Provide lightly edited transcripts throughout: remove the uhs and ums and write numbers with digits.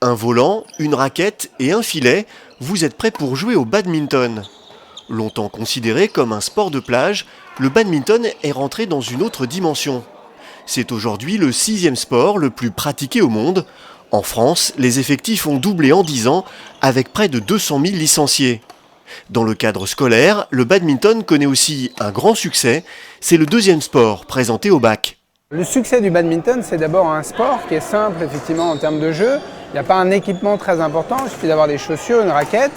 Un volant, une raquette et un filet, vous êtes prêt pour jouer au badminton. Longtemps considéré comme un sport de plage, le badminton est rentré dans une autre dimension. C'est aujourd'hui le 6e sport le plus pratiqué au monde. En France, les effectifs ont doublé en 10 ans avec près de 200 000 licenciés. Dans le cadre scolaire, le badminton connaît aussi un grand succès. C'est le 2e sport présenté au bac. Le succès du badminton, c'est d'abord un sport qui est simple effectivement en termes de jeu. Il n'y a pas un équipement très important, il suffit d'avoir des chaussures, une raquette.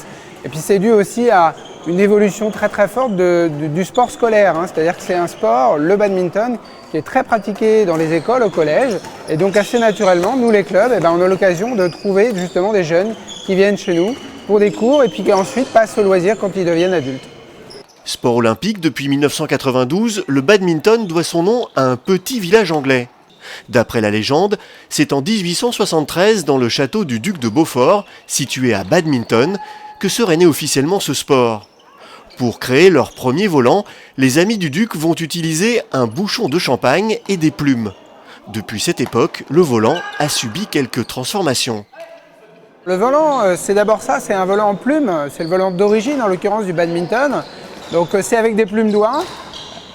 Et puis c'est dû aussi à une évolution très forte du sport scolaire. C'est-à-dire que c'est un sport, le badminton, qui est très pratiqué dans les écoles, au collège. Et donc assez naturellement, nous les clubs, on a l'occasion de trouver justement des jeunes qui viennent chez nous pour des cours et puis qui ensuite passent au loisir quand ils deviennent adultes. Sport olympique depuis 1992, le badminton doit son nom à un petit village anglais. D'après la légende, c'est en 1873, dans le château du duc de Beaufort, situé à Badminton, que serait né officiellement ce sport. Pour créer leur premier volant, les amis du duc vont utiliser un bouchon de champagne et des plumes. Depuis cette époque, le volant a subi quelques transformations. Le volant, c'est d'abord ça, c'est un volant en plumes, c'est le volant d'origine en l'occurrence du badminton. Donc c'est avec des plumes d'oie.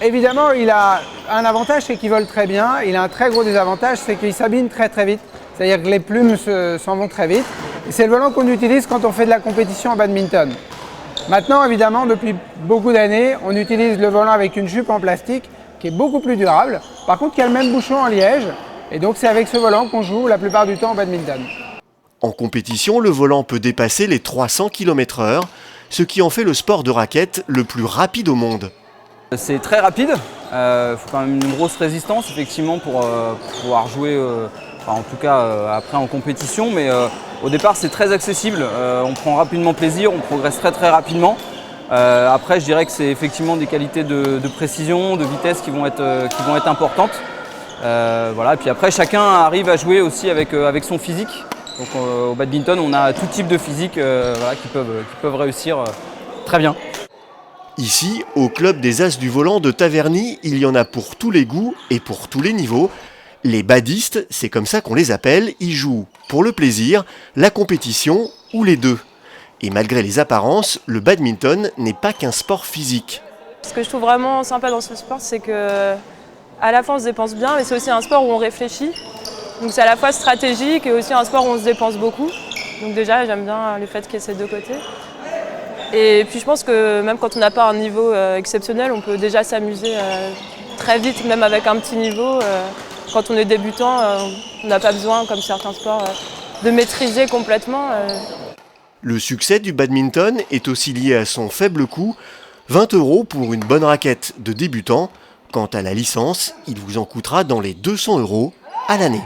Évidemment, il a un avantage, c'est qu'il vole très bien. Il a un très gros désavantage, c'est qu'il s'abîme très vite. C'est-à-dire que les plumes s'en vont très vite. Et c'est le volant qu'on utilise quand on fait de la compétition en badminton. Maintenant, évidemment, depuis beaucoup d'années, on utilise le volant avec une jupe en plastique qui est beaucoup plus durable. Par contre, qui a le même bouchon en liège. Et donc c'est avec ce volant qu'on joue la plupart du temps en badminton. En compétition, le volant peut dépasser les 300 km/h, ce qui en fait le sport de raquette le plus rapide au monde. C'est très rapide, il faut quand même une grosse résistance effectivement pour pouvoir jouer, en tout cas après en compétition, mais au départ c'est très accessible, on prend rapidement plaisir, on progresse très rapidement. Après je dirais que c'est effectivement des qualités de précision, de vitesse qui vont être importantes. Voilà. Et puis après chacun arrive à jouer aussi avec son physique. Donc au badminton on a tout type de physique qui peuvent réussir très bien. Ici, au club des As du volant de Taverny, il y en a pour tous les goûts et pour tous les niveaux. Les badistes, c'est comme ça qu'on les appelle, ils jouent pour le plaisir, la compétition ou les deux. Et malgré les apparences, le badminton n'est pas qu'un sport physique. Ce que je trouve vraiment sympa dans ce sport, c'est que à la fois on se dépense bien, mais c'est aussi un sport où on réfléchit. Donc c'est à la fois stratégique et aussi un sport où on se dépense beaucoup. Donc déjà, j'aime bien le fait qu'il y ait ces deux côtés. Et puis je pense que même quand on n'a pas un niveau exceptionnel, on peut déjà s'amuser très vite, même avec un petit niveau. Quand on est débutant, on n'a pas besoin, comme certains sports, de maîtriser complètement. Le succès du badminton est aussi lié à son faible coût, 20 € pour une bonne raquette de débutant. Quant à la licence, il vous en coûtera dans les 200 € à l'année.